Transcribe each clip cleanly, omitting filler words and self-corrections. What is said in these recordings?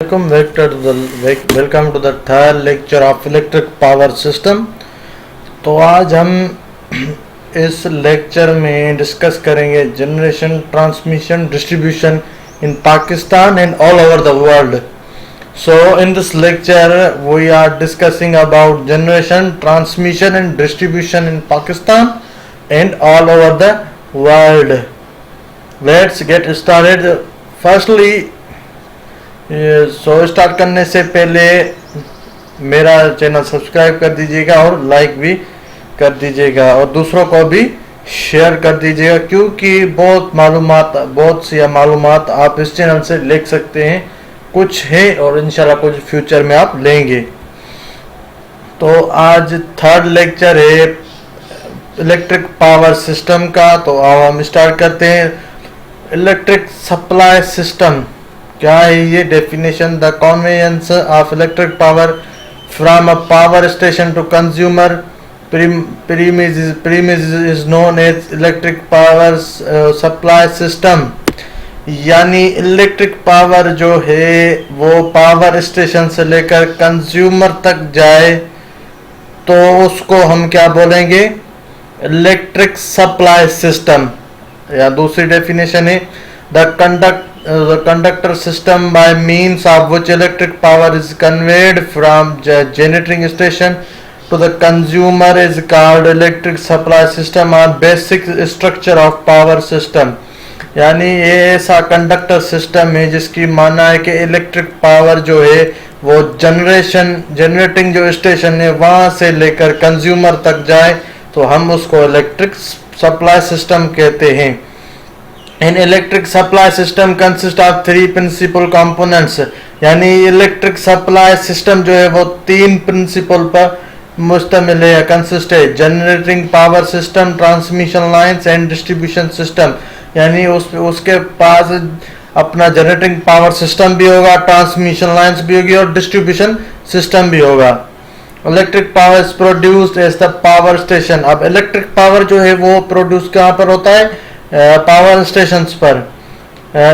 Welcome to the third lecture of electric power system. तो आज हम इस लेक्चर में डिस्कस करेंगे generation, transmission, distribution in Pakistan and all over the world. So in this lecture we are discussing about generation, transmission and distribution in Pakistan and all over the world. Let's get started. Firstly, start करने से पहले मेरा channel subscribe कर दीजिएगा और like भी कर दीजिएगा और दूसरों को भी शेयर कर दीजिएगा, क्योंकि बहुत सी मालूमात आप इस चैनल से ले सकते हैं, कुछ है और इंशाल्लाह कुछ फ्यूचर में आप लेंगे। तो आज थर्ड लेक्चर है इलेक्ट्रिक पावर सिस्टम का। तो अब हम स्टार्ट करते हैं। इलेक्ट्रिक सप्लाई सिस्टम क्या है ये definition? The conveyance of electric power from a power station to consumer premise is known as electric power supply system. यानी इलेक्ट्रिक पावर जो है वो पावर स्टेशन से लेकर कंज्यूमर तक जाए तो उसको हम क्या बोलेंगे? Electric supply system. या दूसरी डेफिनेशन है the conductor system by means of which electric power is conveyed from generating station to the consumer is called electric supply system or basic structure of power system। यानी ये ऐसा conductor system है जिसकी माना है कि electric power जो है वो जनरेटिंग जो स्टेशन है वहां से लेकर कंज्यूमर तक जाए तो हम उसको इलेक्ट्रिक सप्लाई सिस्टम कहते हैं। An electric supply system consists of three principal components। यानी इलेक्ट्रिक सप्लाई सिस्टम जो है वो तीन प्रिंसिपल पर मुश्तमिल है, कंसिस्ट है। Generating power system, transmission lines and distribution system. यानी उसके पास अपना जनरेटिंग पावर सिस्टम भी होगा, ट्रांसमिशन लाइन्स भी होगी और डिस्ट्रीब्यूशन सिस्टम भी होगा। Electric power is produced as the power station. अब इलेक्ट्रिक पावर जो है वो प्रोड्यूस कहाँ पर होता है? पावर स्टेशंस पर।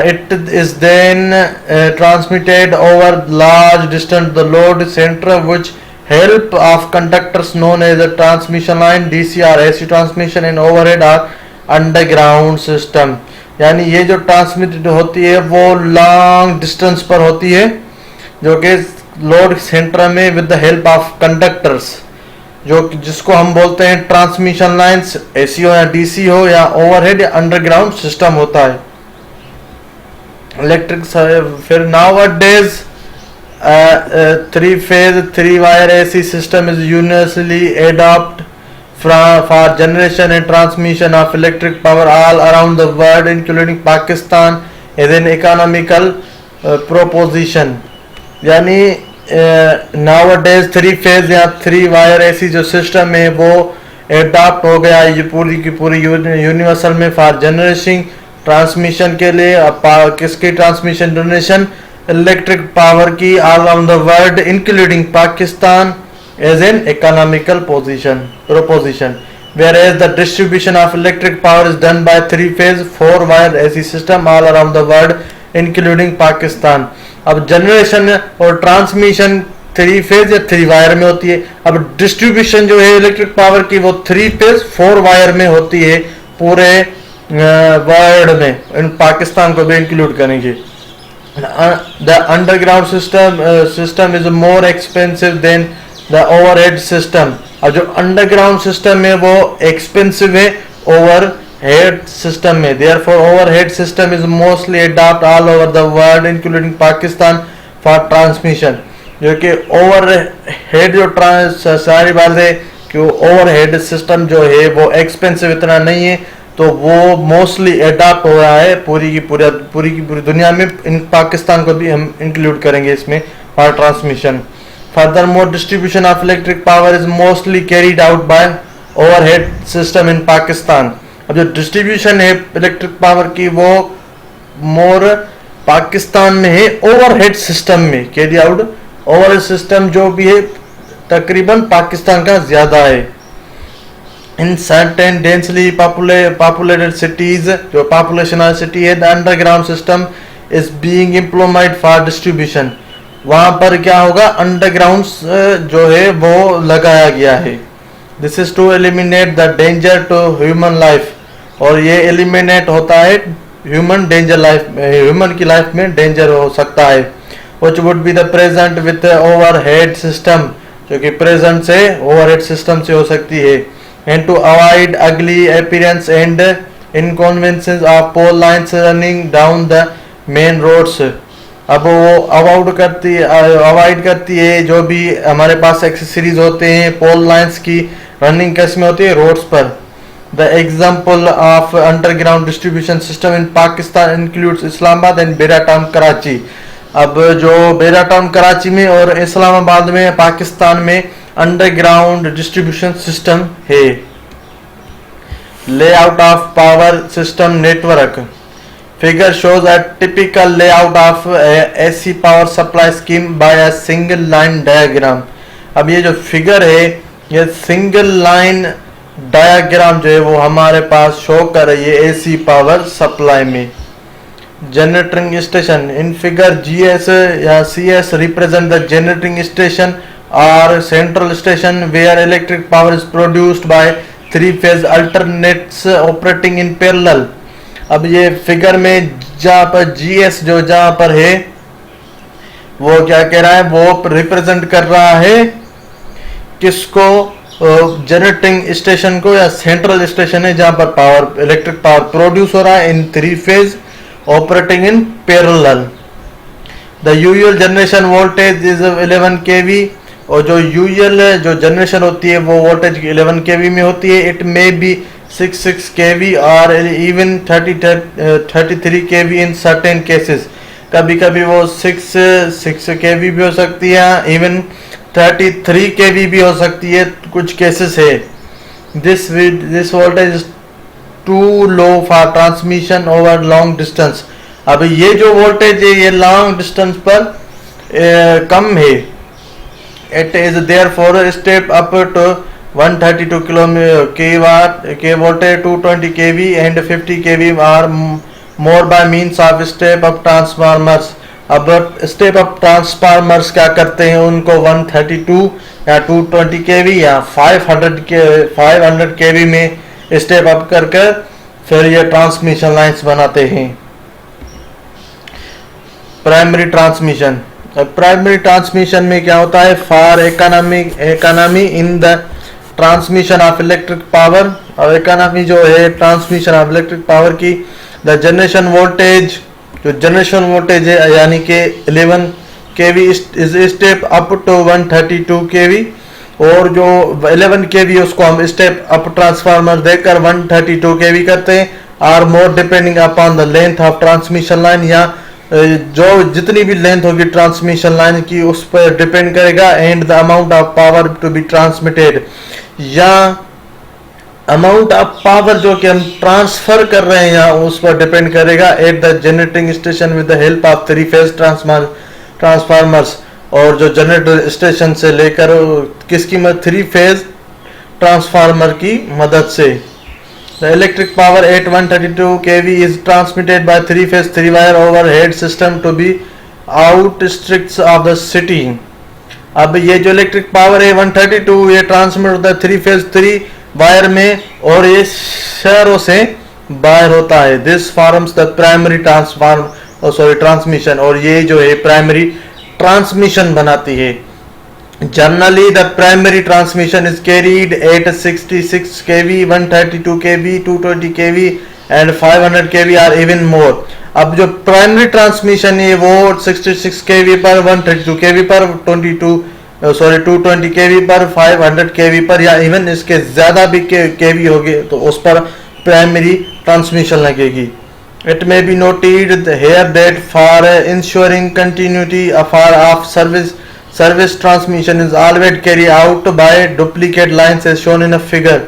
It is then transmitted over large distance the load center which help of conductors known as the transmission line, DCR, AC transmission and overhead or underground system. यानी ये जो ट्रांसमिटेड होती है वो लॉन्ग डिस्टेंस पर होती है, जो कि लोड सेंटर में with the help of conductors, जिसको हम बोलते हैं ट्रांसमिशन लाइंस, एसी हो या डीसी हो या ओवरहेड या अंडरग्राउंड सिस्टम होता है इलेक्ट्रिक। फिर nowadays three phase three wire AC system is universally adopt for generation and transmission of electric power all around the world including Pakistan as an economical proposition. यानी nowadays three phase या three wire AC जो system है वो adopt हो गया ये पूरी की पूरी यूनिवर्सल में फॉर जनरेशन ट्रांसमिशन के लिए। किसकी ट्रांसमिशन? जनरेशन इलेक्ट्रिक पावर की all around the world including Pakistan as an economical proposition. whereas the distribution of electric power is done by three phase four wire AC system all around the world including Pakistan। अब generation और transmission three phase या three wire में होती है। अब distribution जो है electric power की वो थ्री फेज फोर वायर में होती है पूरे वर्ल्ड में, इन पाकिस्तान को भी इंक्लूड करेंगे। The underground system is more expensive than the overhead system. और जो अंडरग्राउंड सिस्टम है वो एक्सपेंसिव है ओवर हेड सिस्टम में। Therefore, overhead system is mostly adopted all over the world, including Pakistan, for transmission। जो कि overhead जो सारी बात है कि ओवरहेड सिस्टम जो है वो एक्सपेंसिव इतना नहीं है, तो वो मोस्टली अडॉप्ट हो रहा है पूरी की पूरी दुनिया में। इन पाकिस्तान को भी हम इंक्लूड करेंगे इसमें for transmission. Furthermore, distribution of electric power is mostly carried out by overhead system in Pakistan। अब जो डिस्ट्रीब्यूशन है इलेक्ट्रिक पावर की वो मोर पाकिस्तान में है ओवरहेड सिस्टम में कैरी आउट। ओवरहेड सिस्टम जो भी है तकरीबन पाकिस्तान का ज्यादा है। In certain densely populated cities, जो पॉपुलेशन वाली सिटी है, the underground system is being implemented for distribution। वहां पर क्या होगा, अंडरग्राउंड जो है वो लगाया गया है। This is to eliminate the danger to human life, और ये एलिमिनेट होता है ह्यूमन डेंजर लाइफ, ह्यूमन की लाइफ में डेंजर हो सकता है। which would be the present with the overhead system, जो कि प्रेजेंट से ओवरहेड सिस्टम से हो सकती है। And to avoid ugly appearance and inconveniences of pole lines running down the main roads. अब वो अवॉइड करती है जो भी हमारे पास एक्सेसरीज होते हैं पोल लाइन्स की, रनिंग कैसे में होती है, रोड्स पर। The example of underground distribution system in Pakistan includes Islamabad and बेरा टाउन कराची। अब जो बेरा टाउन कराची में और इस्लामाबाद में पाकिस्तान में अंडरग्राउंड डिस्ट्रीब्यूशन सिस्टम है। Layout of power system network. Figure shows a typical layout of AC power supply scheme bye a single line diagram. अब ये जो फिगर है, ये सिंगल लाइन डायग्राम जो है वो हमारे पास शो कर रही है एसी पावर सप्लाई में। Generating station in figure GS या CS represent the generating station or central station where electric power is produced by three phase alternates operating in parallel। अब ये फिगर में जहाँ पर GS जो जहाँ पर है वो क्या कह रहा है, वो रिप्रेजेंट कर रहा है किसको, जनरेटिंग स्टेशन को, या सेंट्रल स्टेशन है जहाँ पर पावर इलेक्ट्रिक पावर प्रोड्यूस हो रहा है in three phase operating in parallel। The usual generation voltage is 11 kV, और जो यूजुअल जो जनरेशन होती है वो वोल्टेज 11 kV में होती है। इट मे बी 66 kV और even 33 kV in certain cases. कभी कभी वो 6 kV भी हो सकती है, इवन 33 kV भी हो सकती है, कुछ केसेस है। This voltage too low for transmission over long distance. अब ये जो वोल्टेज है ये लॉन्ग डिस्टेंस पर कम है। It is there for step up to 132 के voltage 220 kV and 50 kV or more by means of step up transformers. अब स्टेप अप ट्रांसफार्मर्स क्या करते हैं, उनको 132 या 220 kV या 500 kV में स्टेप अप करके फिर ये ट्रांसमिशन लाइंस बनाते हैं। Primary transmission. प्राइमरी ट्रांसमिशन में क्या होता है, for economy in the transmission of electric power. और इकोनॉमी जो है ट्रांसमिशन ऑफ इलेक्ट्रिक पावर की, द जनरेशन वोल्टेज, जो जनरेशन वोल्टेज है यानी कि 11 kV is step up to 132 kV, और जो 11 kV उसको हम स्टेप अप ट्रांसफार्मर देकर 132 kV करते हैं। Or more depending upon the length of transmission line, या जो जितनी भी लेंथ होगी ट्रांसमिशन लाइन की उस पर डिपेंड करेगा। And the amount of power to be transmitted, या अमाउंट ऑफ पावर जो कि हम ट्रांसफर कर रहे हैं या उस पर डिपेंड करेगा। At the generating station with the help of 3 phase transformers, और जो जनरेटर स्टेशन से लेकर किसकी मदद, 3 फेज ट्रांसफार्मर की मदद से। The electric power at 132 kV is transmitted by 3 phase 3 wire overhead system to be outskirts of the city. अब ये जो इलेक्ट्रिक पावर है 132 ये ट्रांसमिट होता है 3 फेज 3 वायर में, और ये शहरों से बाहर होता है। This forms the primary transmission, और ये जो है प्राइमरी ट्रांसमिशन बनाती है। Generally the primary transmission is carried at 66 kV, 132 kV, 220 kV and 500 kV or even more. अब जो प्राइमरी ट्रांसमिशन है वो 66 kV पर, 132 kV पर, 220 kV पर, 500 kV पर, या इवन इसके ज्यादा भी kV होगी तो उस पर प्राइमरी ट्रांसमिशन लगेगी। It may be noted here that for ensuring continuity of service transmission is always carried out by duplicate lines as shown in a figure।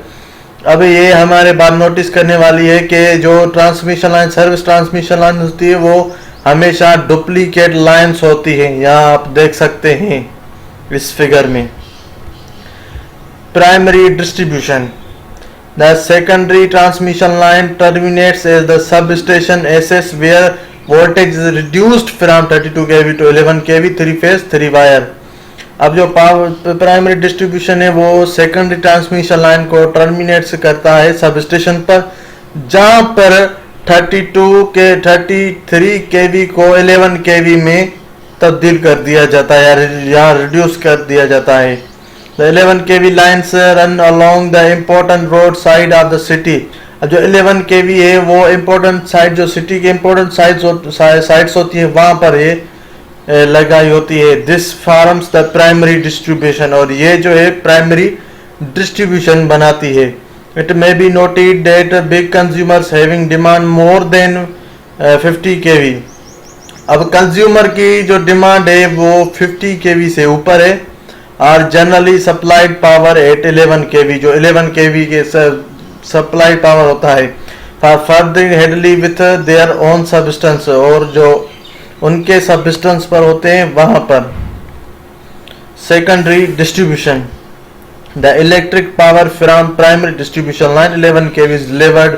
अब ये हमारे बात नोटिस करने वाली है कि जो transmission line, service transmission line होती है वो हमेशा डुप्लीकेट लाइन्स होती है, यहाँ आप देख सकते हैं इस फिगर में। Primary distribution. The secondary transmission line terminates as the substation SS where voltage is reduced from 32 kV to 11 kV 3 phase 3 wire. अब जो पावर प्राइमरी डिस्ट्रीब्यूशन है वो सेकेंडरी ट्रांसमिशन लाइन को टर्मिनेट करता है सब स्टेशन पर, जहां पर 33 kV को 11 kV में तब्दील कर दिया जाता है या रिड्यूस कर दिया जाता है. The 11 kV lines run along the important road side of the city. अब जो 11 kV है वो इम्पोर्टेंट साइड, जो सिटी के इम्पोर्टेंट साइड्स होती है वहां पर ये लगाई होती है. This forms the primary distribution, और ये जो है प्राइमरी डिस्ट्रीब्यूशन बनाती है. It may be noted that big consumers having demand more than 50 kV. अब कंज्यूमर की जो डिमांड है वो 50 kV से ऊपर है, और generally supplied power at 11 kV, जो 11 kV के सप्लाई पावर होता है. For furthering headly with their own substance, और जो उनके सबस्टेंस पर होते हैं वहां पर. Secondary distribution, the electric power from primary distribution line 11 kV is delivered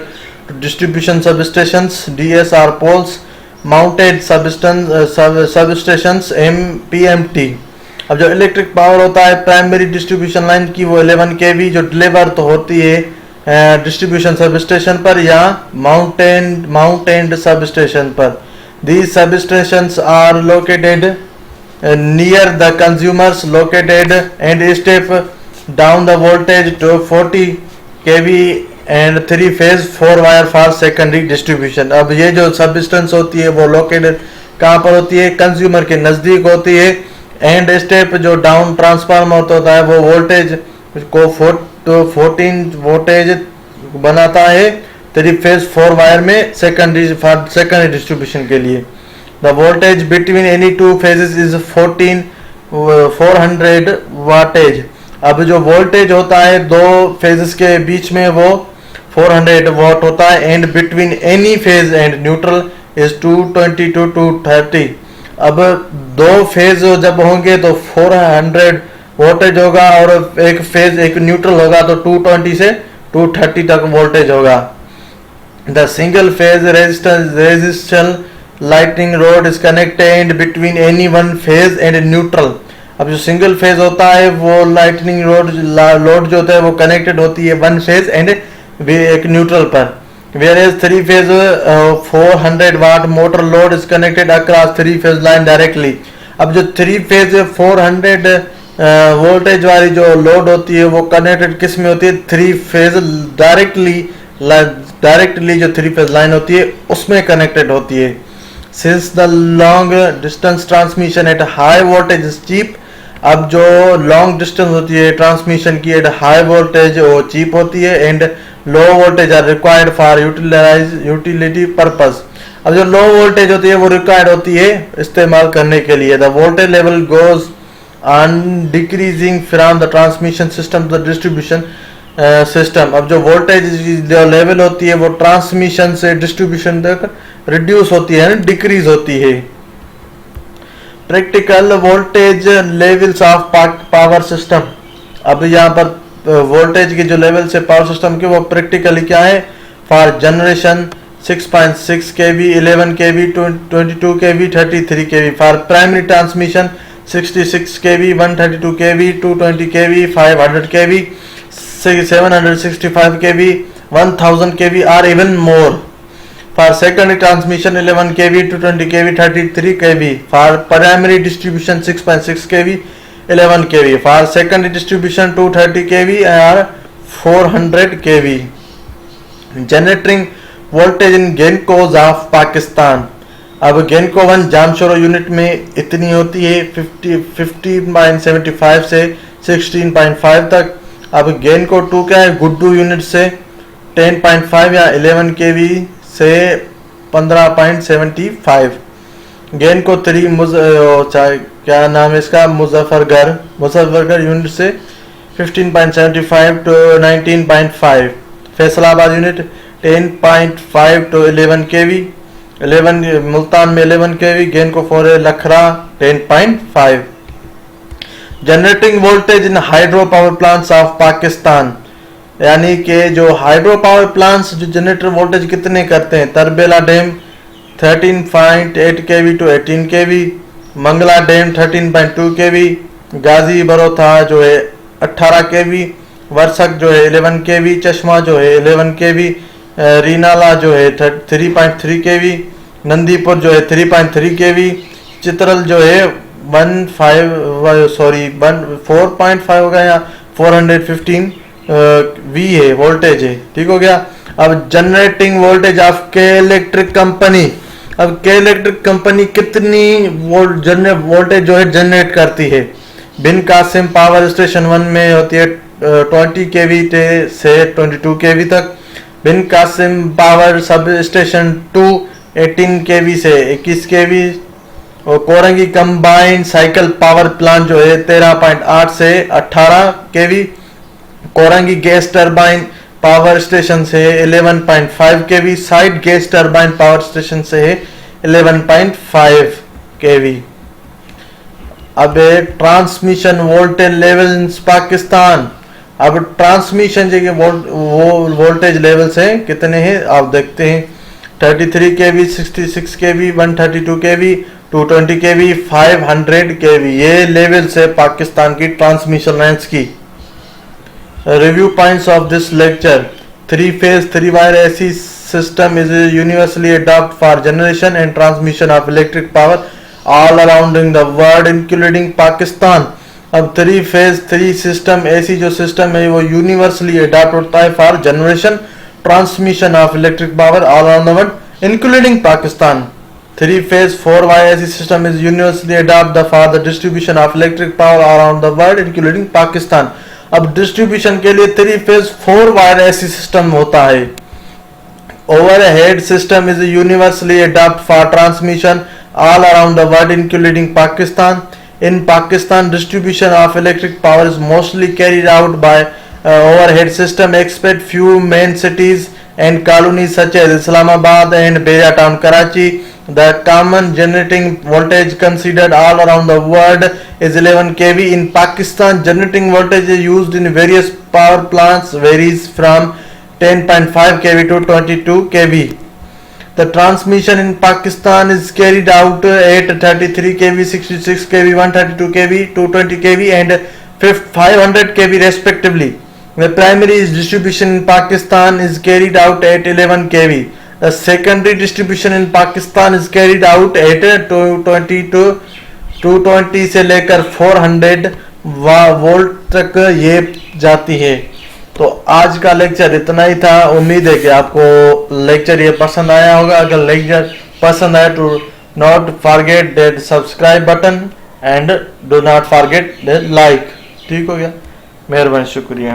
to distribution substations DSR poles, mounted substations MPMT. अब जो इलेक्ट्रिक पावर होता है प्राइमरी डिस्ट्रीब्यूशन लाइन की वो 11 kV जो डिलीवर तो होती है डिस्ट्रीब्यूशन सबस्टेशन पर या माउंटेन सबस्टेशन पर. These substations are located near the consumers located and step down the voltage to 40 kV and 3 phase 4 wire for secondary distribution. अब ये जो सबस्टेंस होती है वो लोकेटेड कहाँ पर होती है? कंज्यूमर के नज़दीक होती है. एंड स्टेप जो डाउन ट्रांसफार्मर होता है वो वोल्टेज को 14 वोल्टेज बनाता है 3 फेज 4 वायर में सेकेंडरी डिस्ट्रीब्यूशन के लिए. The voltage between any two phases is 400 wattage. अब जो वोल्टेज होता है दो फेजेस के बीच में वो 400 वॉट होता है. And between any phase and neutral is 220 to 230. अब दो फेज जब होंगे तो 400 वोल्टेज होगा और एक फेज एक न्यूट्रल होगा तो 220 से 230 तक वोल्टेज होगा. The single phase resistor lightning rod is connected between any one phase and neutral. अब जो सिंगल फेज होता है वो लाइटनिंग लोड जो होता है वो कनेक्टेड होती है वन फेज एंड एक न्यूट्रल पर. Whereas 3 phase 400 watt motor load is connected across 3 phase line directly. अब जो 3 phase 400 वोल्टेज वाली जो लोड होती है वो कनेक्टेड किस में होती है? 3 फेज डायरेक्टली जो 3 फेज लाइन होती है उसमें कनेक्टेड होती है. Since the long distance transmission at high voltage is cheap. अब जो लॉन्ग डिस्टेंस होती है ट्रांसमिशन की एट हाई वोल्टेज वो चीप होती है. And low voltage are required for utility purpose. अब जो लो वोल्टेज होती है वो रिक्वायर्ड होती है इस्तेमाल करने के लिए. The voltage level goes on decreasing from the transmission system to the distribution system. अब जो वोल्टेज जो लेवल होती है वो ट्रांसमिशन से डिस्ट्रीब्यूशन तक रिड्यूस होती है, डिक्रीज होती है. Practical voltage levels of power system. अब यहाँ पर वोल्टेज के जो लेवल्स है पावर सिस्टम के वो प्रैक्टिकली क्या है? For generation 6.6 kV, 11 kV, 22 kV, 33 kV. For primary transmission 66 kV, 132 kV, 220 kV, 500 kV, 765 kV, 1000 kV or even more. For secondary transmission 11 kV, 220 kV, 33 kV. For primary distribution 6.6 kV, 11 kV. For secondary distribution 230 kV or 400 kV. Generating voltage in GENCOs of Pakistan. अब गेनको 1 Jamshoro unit में इतनी होती है 15.75 से 16.5 तक. अब गेनको 2 क्या है? गुड्डू यूनिट से 10.5 या 11 kV से 15.75. गेनको 3 क्या नाम है इसका? मुजफ्फरगढ़ यूनिट से 15.75 to 19.5. Faisalabad unit 10.5 to 11 kV. 11 Multan में 11 kV. गेनको 4 है Lakhra 10.5. Generating voltage in hydro power plants of Pakistan. यानी कि जो हाइड्रो पावर प्लांट्स जो जनरेटर वोल्टेज कितने करते हैं? Tarbela dam 13.8 kV to 18 kV, Mangla dam 13.2 kV, Ghazi Barotha जो है 18 kV, वर्षक जो है 11 kV, चश्मा जो है 11 kV, रीनाला जो है 3.3 kV, नंदीपुर जो है 3.3 kV, चित्रल जो है 4.5 होगा या 415 V है, वोल्टेज है। ठीक हो गया। अब जनरेटिंग वोल्टेज ऑफ के इलेक्ट्रिक कंपनी, अब के इलेक्ट्रिक कंपनी कितनी वोल्टेज जो है जनरेट करती है। बिन कासिम पावर स्टेशन 1 में होती है 20 kV से 22 kV तक, Bin Qasim power substation 2 18 kV से 21 kV, और Korangi combined cycle power plant जो है 13.8 से 18 kV, Korangi gas turbine power station से 11.5 kV, site gas turbine power station से 11.5 kV। अब transmission voltage level in Pakistan, अब ट्रांसमिशन जो वोल्टेज लेवल्स हैं कितने हैं आप देखते हैं। 33 kV, 66 kV, 132 kV, 220 kV, 500 kV, ये लेवल्स है पाकिस्तान की ट्रांसमिशन लाइन्स की। Review points of this lecture: 3 phase 3 wire AC system is universally adopted for generation and transmission of electric power all around in the world including Pakistan। अब 3 phase 3 system AC जो system है वो universally adopt होता है for generation transmission of electric power all around the world including Pakistan. 3 phase 4 wire AC system is universally adopted for the distribution of electric power all around the world including Pakistan। अब distribution के लिए 3 phase 4 wire AC system होता है। Overhead system is universally adopt for transmission all around the world including Pakistan. In Pakistan distribution of electric power is mostly carried out by overhead system except few main cities and colonies such as Islamabad and Beja Town, Karachi. The common generating voltage considered all around the world is 11 kV. In Pakistan, generating voltage is used in various power plants varies from 10.5 kV to 22 kV. The transmission in Pakistan is carried out at 33 kV, 66 kV, 132 kV, 220 kV and 500 kV respectively. The primary distribution in Pakistan is carried out at 11 kV. The secondary distribution in Pakistan is carried out at 220 से लेकर 400 volt तक ये जाती है। तो आज का lecture इतना ही था। उम्मीद है कि आपको लेक्चर ये पसंद आया होगा। अगर लेक्चर पसंद आए तो not forget that subscribe button and do not forget that like. ठीक हो गया, मेहरबानी, शुक्रिया।